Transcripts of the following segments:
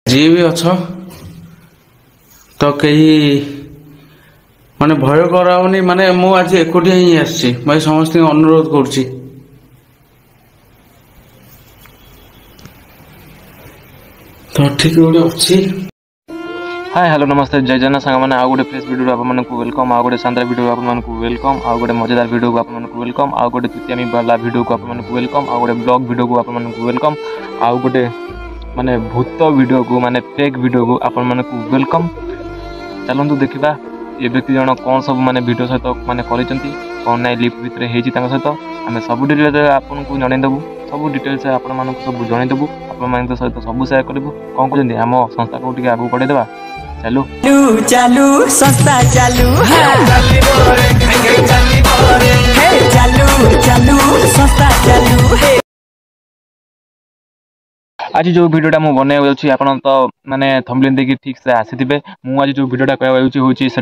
जी भी अछ तो कहीं माने भय कराऊनी माने मु आज एकुटिया ही आसी मैं समस्त अनुरोध करुच्ची तो ठीक गोटे अच्छी। हाय हेलो नमस्ते जय जगन्नाथ सांग मैंने गोटे फ्रेश वीडियो आपको वेलकम आउ गोटे शानदार वीडियो आपको वेलकम आउ गोटे मजेदार वीडियो को आपको वेलकम आउ गोटे तृतीयामी वाला वीडियो को आपको वेलकम आउ गोटे ब्लॉग वीडियो को आपको वेलकम आउ गोटे माने भूत वीडियो को माने फेक वीडियो को आपको वेलकम। चलतु देखा ये व्यक्ति जन कौन सब माने वीडियो सहित माने करिसेंती कौन ना लिफ्ट भितर हेजी तांका सहित आम सब डिटेल्स आपको जनईदेबू सब डिटेल्स आपको सब जनईदेबू आप सहित सब सेयार करूँ कौन कहते आम संस्था को आगे बढ़ेदेवा चलू चालू संस्था चालू चालू चालू संस्था चालू। आज जो वीडियोटा मुझे बनवाई आप माने थंबनेल देखिए ठीक से आसीथे मु आज जो वीडियोटा कहवा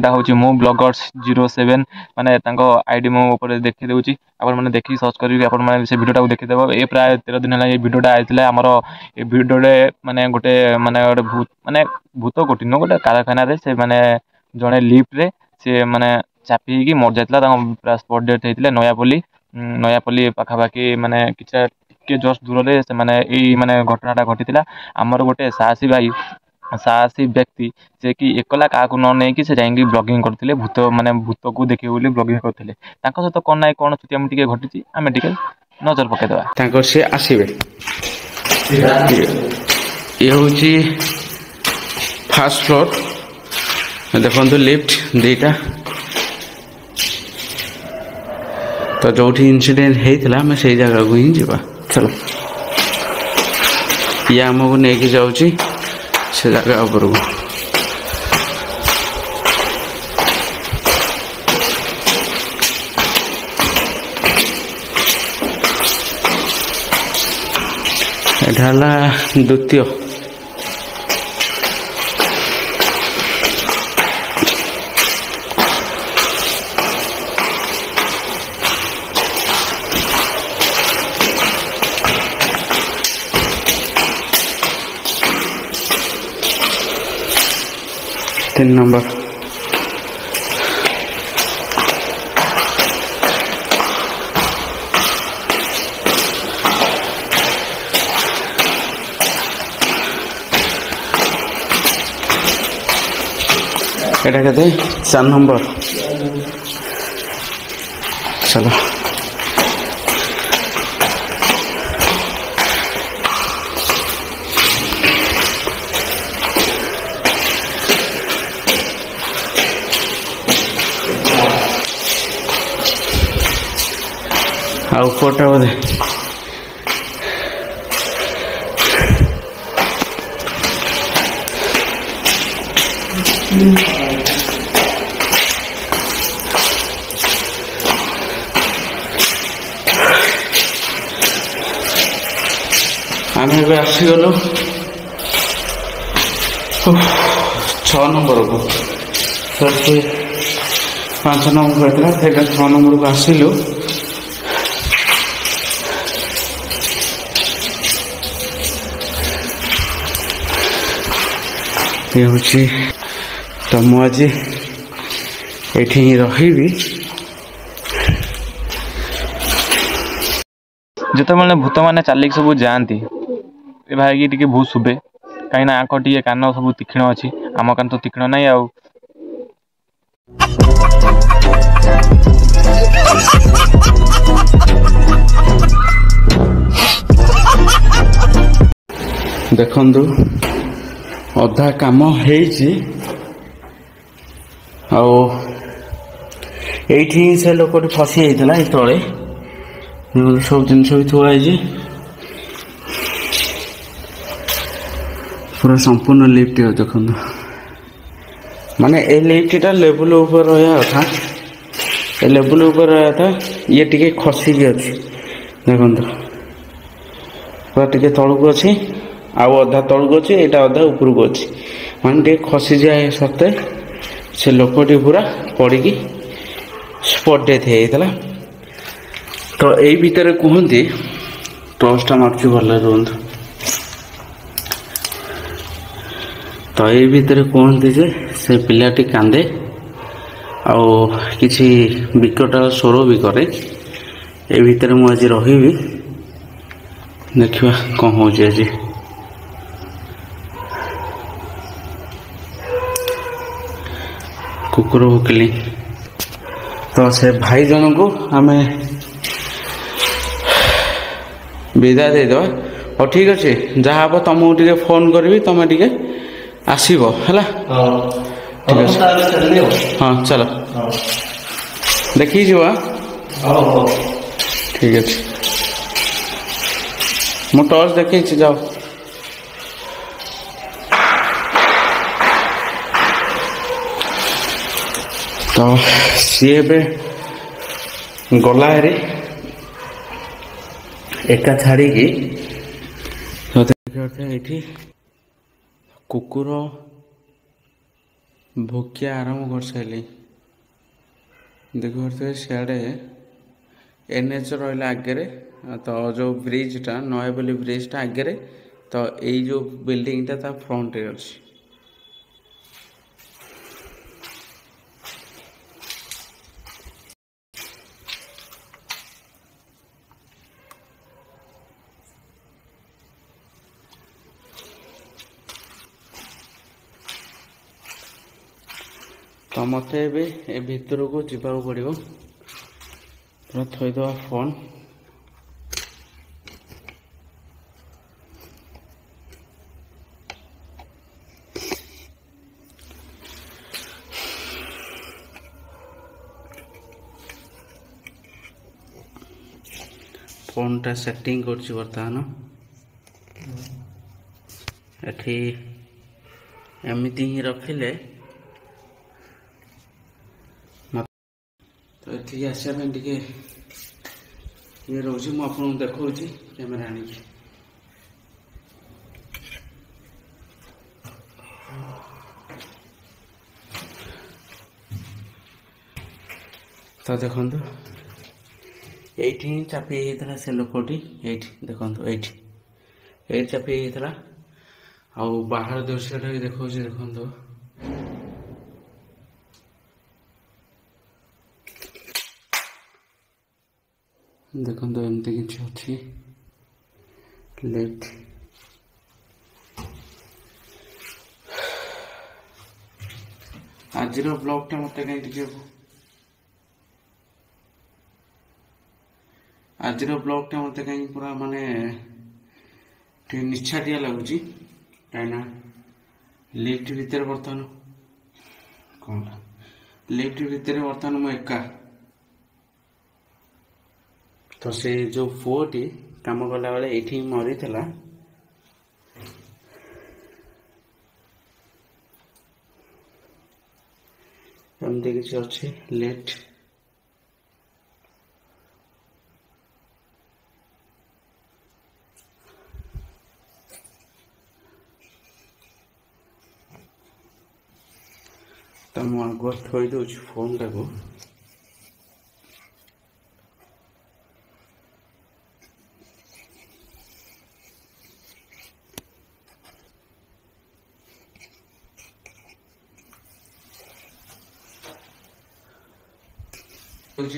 हूँ मो ब्लॉगर्स 07 माने आईडी मो ऊपर देखी दूसरी आपने देखिए सर्च करेंगे से वीडियोटा को देखीदेव ये प्राय 13 दिन है ये वीडियोटा आई आमर ये वीडियोटे माने गोटे भूत माने भूत कोटी न गोटे कारखाना से माने जड़े लिफ्ट से माने चापी मर जाता पूरा स्पॉट डेथ होते नयापल्ली पाखापाखि माने किसी के जस्ट दूर से माने माने घटनाटा घटी आमर गोटे साहसी भाई साहसी व्यक्ति जे कि एकला क्या न नहीं से जाइए ब्लॉगिंग करते भूत माने भूत को देखिए बोली ब्लॉगिंग करते सहित कौन ना कौन छुटियाम टे घटी आम टे नजर पकईदेवा सी आसवे ये हूँ फास्ट फ्लोर देखो लिफ्ट दीटा तो जो इनसीडेंट होता आम से जगह को ही जावा चलो ये आमको लेकिन जाऊँगी से जगह उपरको एटा द्वितीय तीन नंबर एटा कहते 4 नंबर चलो ऊपर बोधे आम आसीगलु 6 नंबर को 5 नंबर कहता 6 नंबर को आसिलु ये हूँ तो मुझे ये रही जिते मैंने भूत मैंने चलिक सब जाती ये भाई टी बहुत शुभे कहीं आँख टी कान सब तीक्ष्ण अच्छी आम कान तो तीक्ष्ण ना आउ देखंतु अधा काम होइछि एठी से लोकटी फसी जाइतला ए तळे सब जिनस भी थुआई पूरा संपूर्ण लिफ्ट देखो माने ए लिफ्टा लेवल ऊपर रहा था ए लेवल ऊपर रहा था ये टिके खसी भी अच्छी देखो पूरा टिके तलू अच्छी आउ अधा तलू अच्छी यहाँ अधा उपरक अच्छी माने टे खसी जाए सत्ते से लोकटी पूरा पड़ी स्पॉट डेथ होता तो यही भितर कहते टॉर्चटा मार्च भल रुहतु ତ ଏଇ ଭିତରେ କୁହନ୍ତି ଯେ ସେ ପିଲାଟି କାନ୍ଦେ ଆଉ କିଛି ବିକଟ ସ୍ୱର ବି କରେ। ଏ ଭିତରେ ମୁଁ ଆଜି ରହିବି, ଦେଖିବା କ'ଣ ହେଉଛି ଆଜି। କୁକୁର ଭୋକିଲି। ତ ସେ ଭାଇ ଜଣଙ୍କୁ ଆମେ ବିଦାୟ ଦେଇଦେବା। ହଉ ଠିକ୍ ଅଛି, ଯାହା ହେବ ତୁମକୁ ଟିକେ ଫୋନ୍ କରିବି, ତୁମେ ଟିକେ ଆସିବ ହେଲା। ଠିକ୍ ଅଛି, ହଁ ଚାଲ ଦେଖିକି ଯିବ। ଠିକ୍ ଅଛି, ମୁଁ ଟର୍ଚ୍ଚ ଦେଖେଇଛି, ଯାଅ। ତ ସିଏ ଏବେ ଗଲା ହେରି ଏକା ଛାଡ଼ିକି। ଏଇଠି କୁକୁର ଭୋକିଆ ଆରମ୍ଭ କରିସାରିଲି। ଦେଖିପାରୁଥିବେ ସିଆଡ଼େ NH ରହିଲା ଆଗରେ, ତ ଯେଉଁ ବ୍ରିଜ୍ଟା ନୟାପଲ୍ଲୀ ବ୍ରିଜ୍ଟା ଆଗରେ, ତ ଏଇ ଯେଉଁ ବିଲ୍ଡିଂଟା ତା ଫ୍ରଣ୍ଟରେ ଅଛି। ତ ମୋତେ ଏବେ ଏ ଭିତରକୁ ଯିବାକୁ ପଡ଼ିବ। ପୁରା ଥୋଇଦେବା ଫୋନ୍। ଫୋନ୍ଟା ସେଟିଂ କରୁଛି ବର୍ତ୍ତମାନ। ଏଠି ଏମିତି ହିଁ ରଖିଲେ ତ ଏଠିକି ଆସିବା ପାଇଁ ଟିକେ ଇଏ ରହୁଛି। ମୁଁ ଆପଣଙ୍କୁ ଦେଖାଉଛି କ୍ୟାମେରା ଆଣିକି। ତ ଦେଖନ୍ତୁ, ଏଇଠି ହିଁ ଚାପି ହେଇଯାଇଥିଲା ସେ ଲୋକଟି। ଏଇଠି ଦେଖନ୍ତୁ, ଏଇଠି ଚାପି ହେଇଯାଇଥିଲା। ଆଉ ବାହାର ଦୃଶ୍ୟଟା ବି ଦେଖାଉଛି, ଦେଖନ୍ତୁ। ଦେଖନ୍ତୁ ଏମିତି କିଛି ଅଛି ଲେଫ୍ଟ। ଆଜିର ବ୍ଲଗ୍ଟା ମୋତେ କାହିଁ ଟିକେ ପୁରା ମାନେ ଟିକେ ନିଛାଟିଆ ଲାଗୁଛି। କାହିଁକିନା ଲିଫ୍ଟ ଭିତରେ ବର୍ତ୍ତମାନ ମୁଁ ଏକା। ତ ସେ ଯେଉଁ ପୁଅଟି କାମ କଲାବେଳେ ଏଇଠି ମରିଥିଲା। ଏମିତି କିଛି ଅଛି ଲେଫ୍ଟ। ତ ମୁଁ ଆଗୁଆ ଥୋଇ ଦେଉଛି ଫୋନ୍ଟାକୁ।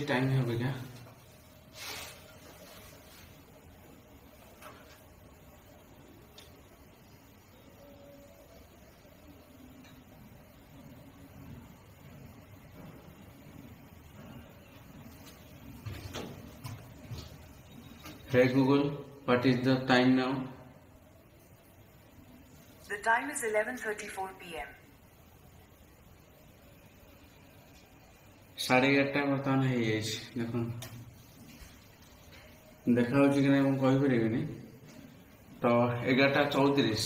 टाइम है भैया। Hey Google, what is the time now? The time is 11:34 p.m. 11:30 ବର୍ତ୍ତମାନ ହେଇଯାଇଛି। ଦେଖନ୍ତୁ ଦେଖାଯାଉଛି କି ନାହିଁ ମୁଁ କହିପାରିବିନି। ତ 11:34।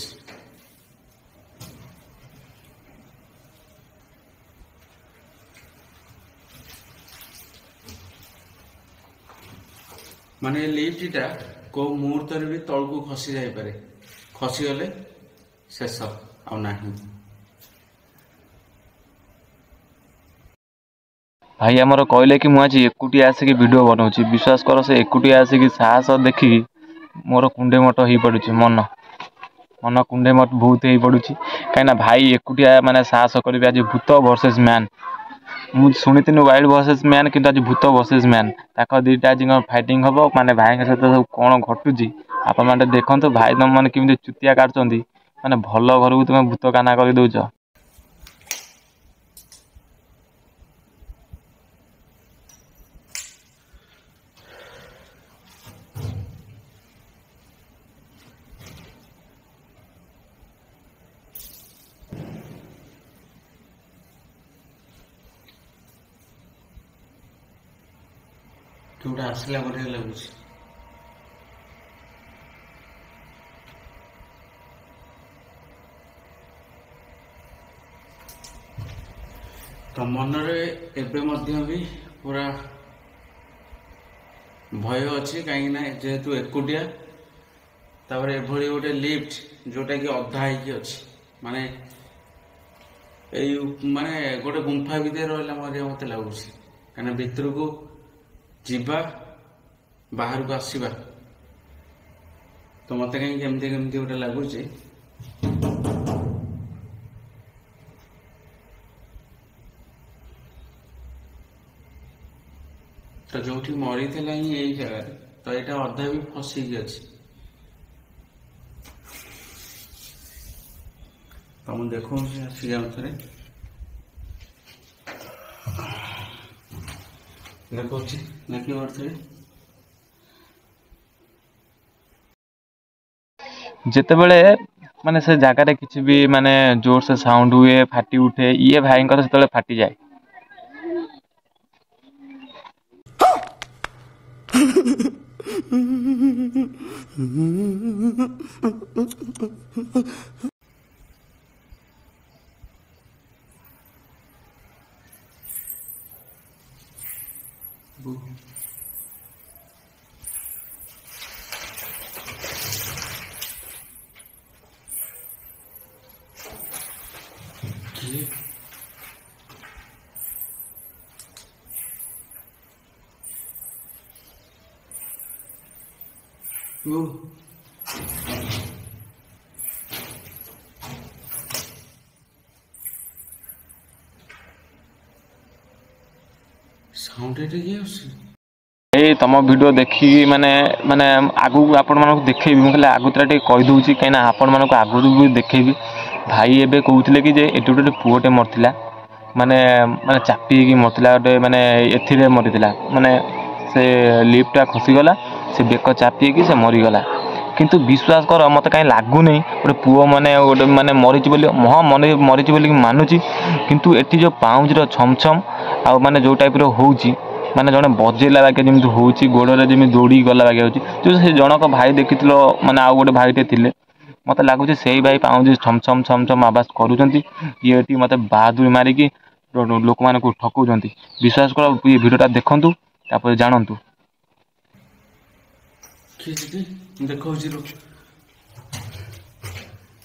ମାନେ ଲିଫ୍ଟଟା କେଉଁ ମୁହୂର୍ତ୍ତରେ ବି ତଳକୁ ଖସି ଯାଇପାରେ। ଖସିଗଲେ ଶେଷ, ଆଉ ନାହିଁ। ଭାଇ ଆମର କହିଲେ କି ମୁଁ ଆଜି ଏକୁଟିଆ ଆସିକି ଭିଡ଼ିଓ ବନାଉଛି। ବିଶ୍ୱାସ କର, ସେ ଏକୁଟିଆ ଆସିକି ସାହସ ଦେଖିକି ମୋର କୁଣ୍ଡେ ମୋଟ ହେଇପଡ଼ୁଛି ମନ। मन कुंडे मत बहुत हो पड़ुଛି कहीं भाई एकुटिया माने साहस करेंगे आज भूत वर्सेस मैन मु शुणी वाइल्ड वर्सेस मैन कि आज भूत वर्सेस मैन ताक दुईटा आज फाइटिंग हम माने भाई सहित सब कौन घटुची आपण मैंने देखो भाई तुम मैंने केमी चुतिया काटुंट माने भल घर को तुम भूत काना कर दौच जोटा आसला बढ़िया लगुच तो मनरे एबे मध्य भी पूरा भय अच्छी कहीं जेहेतु एकुटिया तापर एभली गोटे लिफ्ट जोटा कि अधा अच्छी माने माने गोटे गुंफा भितर रहा मत लगुच कहीं भितर को जीवा बाहर को आसवा तो मत कहीं केमती केमती गोटे लगुच तो जो मरी थी यही जगह तो यहाँ अधा भी फसिकी अच्छी तो मुझे देखो आसिक थे देखो देखिए थे जितेबले माने से जगार किसी भी माने जोर से साउंड हुए फाटी उठे ये भाई से फाटी जाए साउंड ए तुम वीडियो देखी माने माने आगु आपण मानक देखेबी मुझे आगु टे कहीदे कहीं आपण मानक आगु भी देखेबी भाई एबे कहते कि जे एटी गोटे पुओटे मरला माने माने चापी मरला गोटे माने एथिरे मरीला माने से लिफ्टा खसीगला से बेक चापी से मरीगला किंतु विश्वास कर मत कहीं लगुनि गोटे पुओ माने गोटे माने मरीच हाँ मन मरीच मानुची किंतु एटी जो पाउच छम छम आ माने जो टाइप होउची माने जड़े बजेला बाके जमी हूँ गोड़े जमी दौड़ी गला बाके हो से जनक भाई देखी माने आउ गोटे भाईटे थे मत लगुच से भाई पाऊँ छम छम छम छम आवाज करुँच ये मत बहादुरी मारिकी लोक मान ठकौंट विश्वास कर ये भिडियोटा देखु तापर जानतु देखो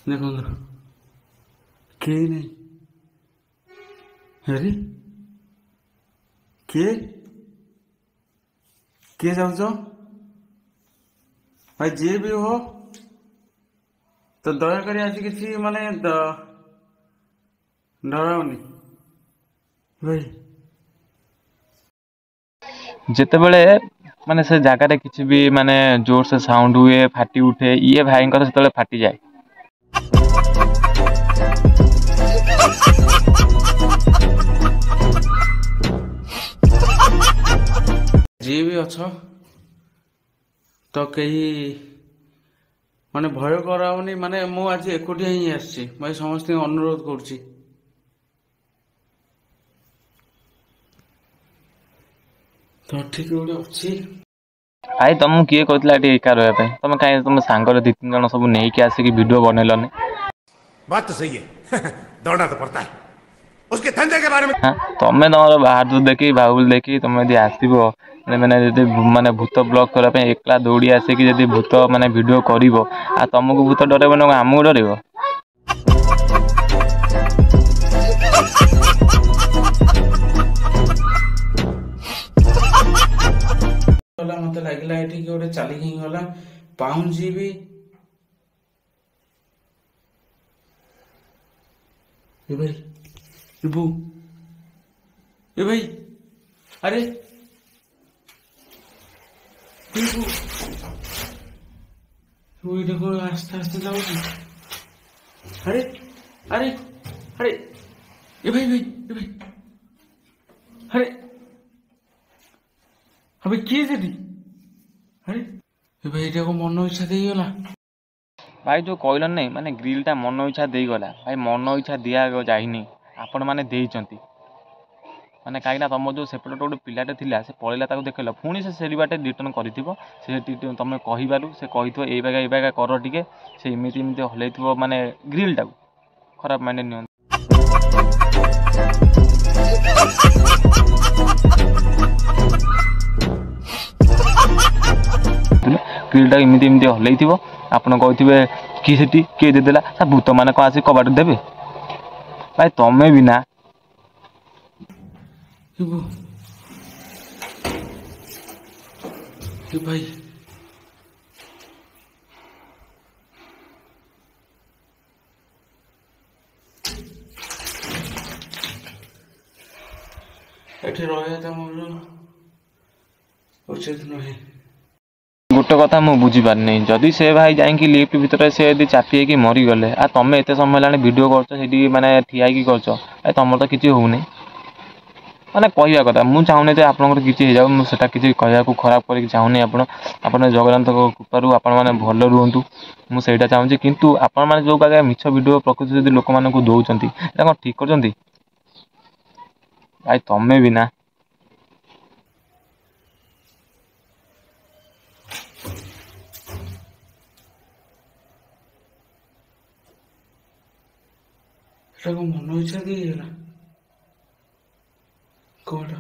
देखो नहीं अरे किए जाऊच भाई जी भी हो तो दयाकोरी आज किसी माने डरावनी भाई जितेबले माने से जगार किसी भी माने जोर से साउंड हुए फाटी उठे ये भाई से फाटी जाए जी भी अच्छ तो कहीं माने भय कराऊनी माने मु आज एकुटिया ही आसी भाई समस्त अनुरोध करुच्ची तो ठीक गोटे अच्छी भाई तुमको किए कहला एका रहा तुम कहीं तुम सांगर 2-3 जन सब नहीं कि आसिक वीडियो बनैलनि बात तो सही है दौड़ना तो पड़ता है उसके धंधे के बारे में हाँ तुम्हें तुम बाहर देखी बाहुल देखी तुम यदि आसो मैंने माने भूत ब्लॉग करने एकला दौड़ी आसिक जब भूत माने वीडियो कर तुमको भूत डर आमको डर मत लगे ये गोटे चलिक गला पाउंजी भी ए भाई इबू ए भाई अरे इबू तू ये देखो आस्ते आस्ते जाओ अरे अरे अरे ए भाई अरे अबे किए सेठी अरे ए भाई देखो मन इच्छा देगला भाई जो कहलन नहीं माने ग्रिलटा मन इच्छा देगला भाई मन इच्छा दिया जाइनी आपण माने देइचंती माने कहीं तुम जो सेपटे गोटे पिलाटे थिला से पळैला ताको देखल पुणी से सेरी बाटे रिटर्न करिथिबो से तुम कहिबारु से कहिथो ए बागा कर टिके से इमिति इमिति हलैथिबो माने ग्रिलटा खराब माइंड नियन ग्रिलटा इमिति इमिति हलैथिबो आपण कहथिबे कि सेठी के देदेला सा भूत माने को आसी कबाट देबे भाई तमे बिना इबू ए भाई एठी रहया मोर उचित नहीं गोटे कथा मु बुझी पार नहीं जदि से भाई जाइए लिफ्ट भितर से यदि चापी होगी मरीगले आ तुम एत समय हेल्ला भिडियो कर माने ठिया कर तुम तो किसी होनी माने कहवा कथा मुझे चाहूनी जे आपंकर किसी हो जाऊटा किसी कहूँ खराब कर चाहूनी आप जगन्नाथ कृपारू आपण मैंने भल रुहतु मुझे चाहूँगी किंतु आपण मैंने जो बागे मिछ भिडियो प्रकृति जब लोक मानक दौरान कौन ठीक कर भाई तमें भी ना मन इच्छा देगला कौन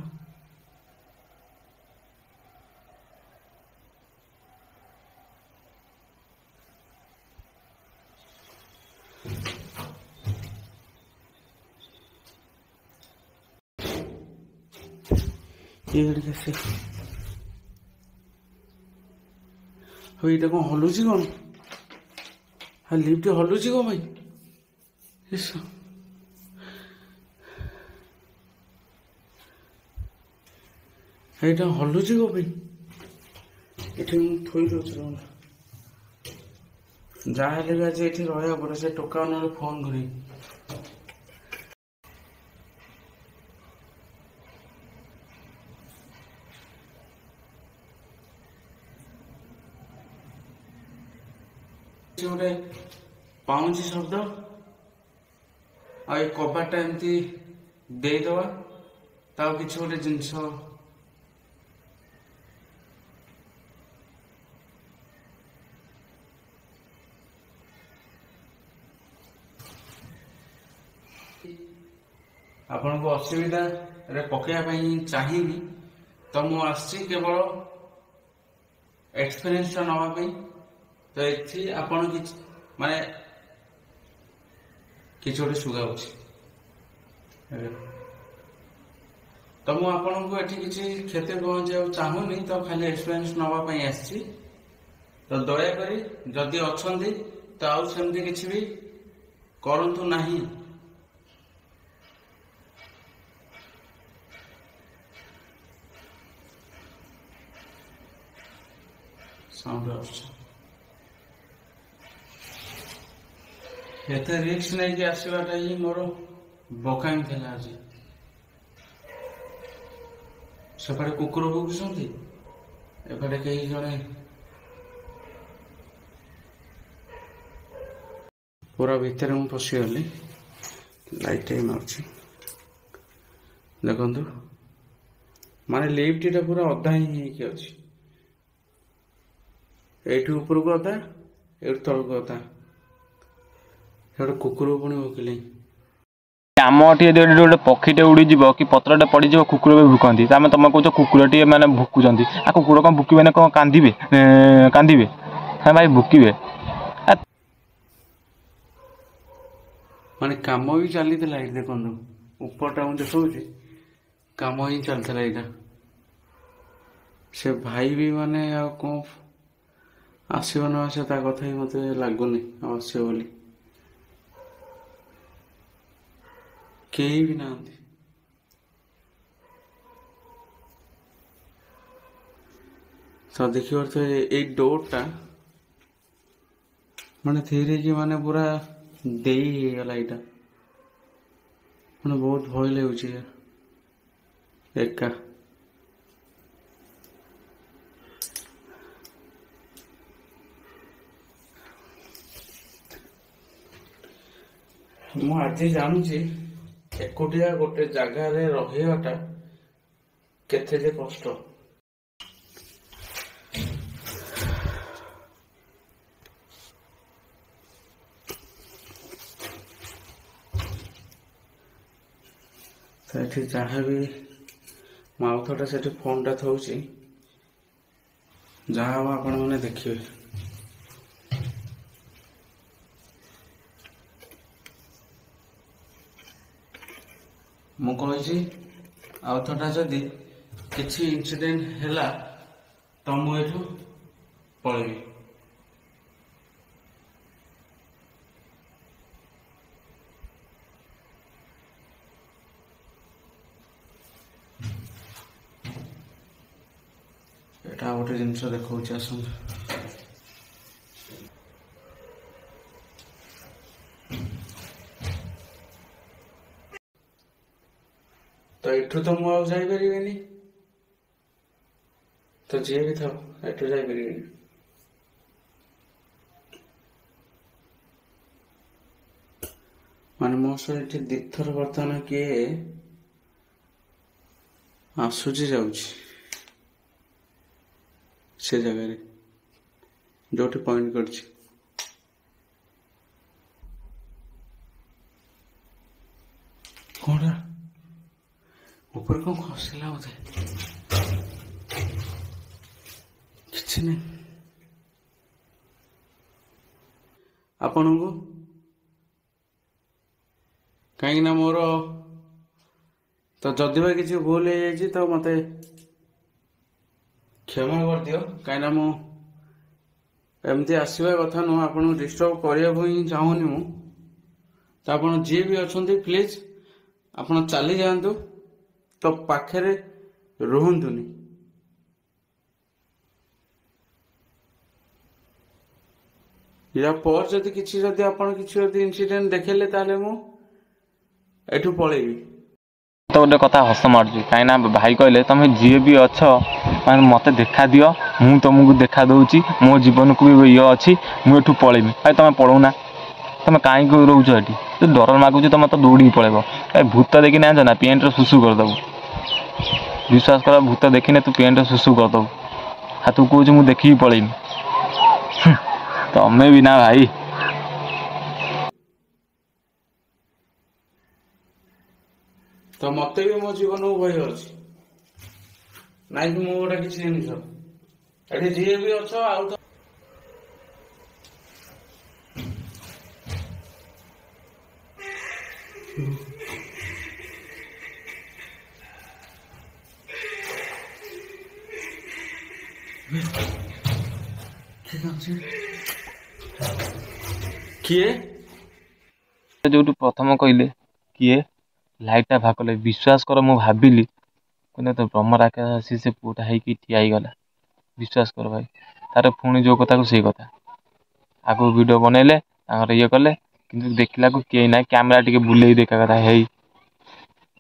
कैसे कौन हलुची कौन हाँ लिफ्ट हलुची कौन भाई এইটা হলুছি গো ভাই এটি মু থই দଉଛି যা হেলে ବି ଆଜି ଏଠି ରହିବାକୁ ପଡେ ସେ ଟୋକା ନହେଲେ ଫୋନ କରି ଗୋଟେ ପାଉଁଜି ଶବ୍ଦ ଆଉ ଏ କବାଟଟା ଏମିତି ଦେଇଦବା ତା କିଛି ଗୋଟେ ଜିନିଷ आपण को असुविधा रे पकेया चाहिए तो मुझे केवल एक्सपीरियंस नापी तो ये आपण माने कि गोटे सुगा तो मुझे किसी क्षति पहुंचा चाहूनी तो खाली एक्सपीरियंस नापी आसी तो दयाकोरी जदि अच्छा तो आउ सेमती किसी भी करंतु नहीं साउंड एत रिक्स नहीं कि आसवाटा ही मोर बकामी था आज सेपटे कुकुर भुकुंट एपटे कहीं जड़े पूरा भितर मुझे पशिगली लाइट मार्ची देखु माने लिफ्टा पूरा अधा ही अच्छी एठू ऊपर को अधा एठू तल को अधा कुकुर पुणी भोकिले आम टी गोटे पक्षीटे उड़ीज कि पत्रटे पड़ज कुकुर भी भुकती तुम कौच कुकुरटी मैंने भुकुंट आ कुकुर कौन भुकबे ना कौन कांदे कांदे हाँ भाई भुकबे माने काम भी चली देखु ऊपरटा मुझे देखा काम ही चलता यहाँ से भाई भी माने कौन आसो न आस कथा ही मत लगुनि आसो बोली କେହି ବି ନାହାନ୍ତି। ତ ଦେଖିପାରୁଥିବେ ଏଇ ଡୋରଟା ମାନେ ଧୀରେ କି ମାନେ ପୁରା ଦେଇ ହେଇଗଲା ଏଇଟା। ମାନେ ବହୁତ ଭୟ ଲାଗୁଛି ଏକା। ମୁଁ ଆଜି ଜାଣୁଛି ଏକୁଟିଆ ଗୋଟେ ଜାଗାରେ ରହିବାଟା କେତେ ଯେ କଷ୍ଟ। ସେଠି ଯାହା ବି ମାଉଥଟା ସେଠି ଫୋନଟା ଥଉଛି, ଯାହା ହବ ଆପଣମାନେ ଦେଖିବେ। ମୁଁ କହିଛି ଆଉଥରଟା ଯଦି କିଛି ଇନସିଡେଣ୍ଟ ହେଲା ତ ମୁଁ ଏଠୁ ପଳେଇବି। ଏଟା ଗୋଟେ ଜିନିଷ ଦେଖଉଛି, ଆସନ୍ତୁ। ତ ଏଠୁ ତ ମୁଁ ଆଉ ଯାଇପାରିବିନି, ତ ଯିଏ ବି ଥାଉ ଏଠୁ ଯାଇପାରିବିନି। ମାନେ ମୋ ସହ ଏଠି ଦିଥର ବର୍ତ୍ତମାନ କିଏ ଆସୁଛି ଯାଉଛି ସେ ଜାଗାରେ ଯୋଉଠି ପଏଣ୍ଟ କରିଛି। କଣଟା ଉପରେ କଣ ଖସିଲା ବୋଧେ? କିଛି ନାହିଁ। ଆପଣଙ୍କୁ କାହିଁକି ନା ମୋର ତ ଯଦି ବା କିଛି ଭୁଲ ହେଇଯାଇଛି ତ ମତେ କ୍ଷମା କରିଦିଅ। କାହିଁକିନା ମୁଁ ଏମିତି ଆସିବା କଥା ନୁହଁ, ଆପଣଙ୍କୁ ଡିଷ୍ଟର୍ବ କରିବାକୁ ହିଁ ଚାହୁଁନି ମୁଁ। ତ ଆପଣ ଯିଏ ବି ଅଛନ୍ତି ପ୍ଲିଜ ଆପଣ ଚାଲି ଯାଆନ୍ତୁ, ତ ପାଖରେ ରୁହନ୍ତୁନି। ୟା ପରେ ଯଦି ଆପଣ କିଛି ଇନସିଡେଣ୍ଟ ଦେଖେଇଲେ ତାହେଲେ ମୁଁ ଏଠୁ ପଳେଇବି। ତ ଗୋଟେ କଥା ହସ ମାରୁଛି, କାହିଁକିନା ଭାଇ କହିଲେ ତମେ ଯିଏ ବି ଅଛ ମାନେ ମୋତେ ଦେଖା ଦିଅ, ମୁଁ ତମକୁ ଦେଖା ଦେଉଛି, ମୋ ଜୀବନକୁ ବି ଇଏ ଅଛି, ମୁଁ ଏଠୁ ପଳେଇବି। ଭାଇ ତମେ ପଳଉନା, ତମେ କାହିଁକି ରହୁଛ ଏଠି? ଯଦି ଡର ମାଗୁଛି ତମେ ତ ଦୌଡ଼ିକି ପଳେଇବ। ଏ ଭୂତ ଦେଖିନି ଜାଣିଛ ନା, ପ୍ୟାଣ୍ଟରେ ସୁସୁ କରିଦେବୁ। ବିଶ୍ୱାସ କର, ଭୂତ ଦେଖିନେ ତୁ ପ୍ୟାଣ୍ଟରେ ସୁସୁ କରିଦେବୁ। ଆଉ ତୁ କହୁଛୁ ମୁଁ ଦେଖିକି ପଳେଇବି। ତମେ ବି ନା ଭାଇ। ତ ମତେ ବି ମୋ ଜୀବନକୁ ଭୟ ଅଛି, ନାଇଁ କି ମୁଁ ଗୋଟେ କିଛି ଜିନିଷ ଏଠି ଯିଏ ବି ଅଛ ଆଉ ତ କିଏ ଯୋଉଠୁ ପ୍ରଥମ କହିଲେ କିଏ ଲାଇଟ୍ଟା ଭାଗ କଲେ, ବିଶ୍ୱାସ କର ମୁଁ ଭାବିଲି କହିଲେ ତ ବ୍ରହ୍ମରାକ୍ଷା ଆସି ସେ ପୁଅଟା ହେଇକି ଠିଆ ହେଇଗଲା। ବିଶ୍ୱାସ କର ଭାଇ, ତାର ପୁଣି ଯୋଉ କଥାକୁ ସେଇ କଥା। ଆଗକୁ ଭିଡ଼ିଓ ବନେଇଲେ ତାଙ୍କର ଇଏ କଲେ, କିନ୍ତୁ ଦେଖିଲାକୁ କେହି ନାହିଁ। କ୍ୟାମେରା ଟିକେ ବୁଲେଇ ଦେଖା କଥା, ହେଇ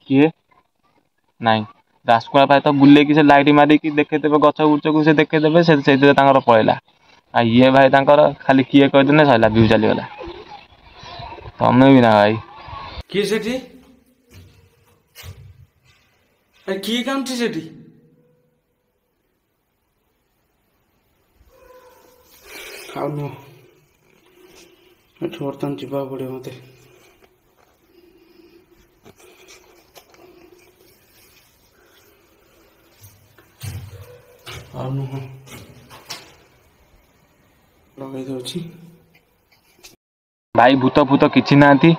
କିଏ ନାଇଁ। ରାଜକୁମାର ଭାଇ ତ ବୁଲେଇକି ସେ ଲାଇଟ୍ ମାରିକି ଦେଖେଇଦେବେ, ଗଛ ବୁଛକୁ ସେ ଦେଖେଇଦେବେ, ସେଇଥିରେ ତାଙ୍କର ପଳେଇଲା। ଆଉ ଇଏ ଭାଇ ତାଙ୍କର ଖାଲି କିଏ କହିଦେଲେ ସରିଲା, ଭିଉ ଚାଲିଗଲା। ତମେ ବି ନା ଭାଇ। କିଏ ସେଠି? କିଏ କାନ୍ଦୁଛି ସେଠି? ଆଉ ନୁହଁ, ଏଠୁ ବର୍ତ୍ତମାନ ଯିବାକୁ ପଡ଼ିବ ମତେ। ଆଉ ନୁହଁ, ଲଗେଇ ଦଉଛି। ଭାଇ ଭୂତ ଫୂତ କିଛି ନାହାନ୍ତି,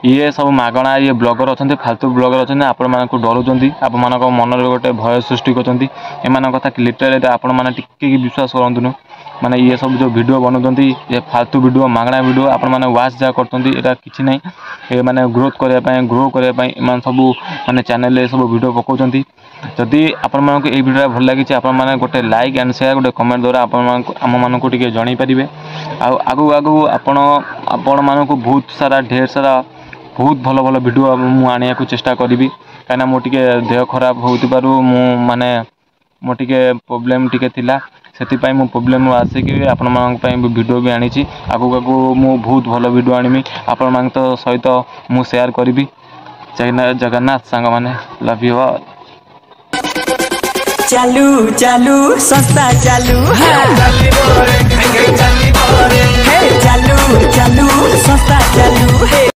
ଇଏ ସବୁ ମାଗଣା ଇଏ ବ୍ଲଗର ଅଛନ୍ତି, ଫାଲତୁ ବ୍ଲଗର ଅଛନ୍ତି। ଆପଣମାନଙ୍କୁ ଡରୁଛନ୍ତି, ଆପଣମାନଙ୍କ ମନରେ ଗୋଟେ ଭୟ ସୃଷ୍ଟି କରୁଛନ୍ତି। ଏମାନଙ୍କ କଥା ଲିଟରାଲି ଆପଣମାନେ ଟିକେ ବି ବିଶ୍ୱାସ କରନ୍ତୁନି। माने ये सब जो वीडियो बनाउछन्ती ये फालतू वीडियो मागणा वीडियो आपण माने वाच जा करतन्ती एटा किछि नै ए माने ग्रोथ करया पय ग्रो करया पय मान सब माने चैनल ले सब वीडियो पकाउछन्ती जदि आपण मानक ए वीडियो भल लागि छै आपण माने गोटे लाइक एंड शेयर गोटे कमेंट द्वारा आपण मानक हम मानक टिके जणाई परिबे आगु आगु आपण मानक बहुत सारा ढेर सारा बहुत भल भल वीडियो मु आनिया को चेष्टा करिवि काना मो टिके देह खराब होतिबारु मु माने मो टिके प्रॉब्लम टिके थिला सेति पय मु प्रॉब्लम आसे कि आपण मानक पय वीडियो भी आनी छी आगु आगु मु बहुत भल वीडियो आनिमी आपण मानक तो सहित मु शेयर करिवि जगन्नाथ सांग माने लव यू ऑल चालू चालू संस्था चालू चालू चालू संस्था चालू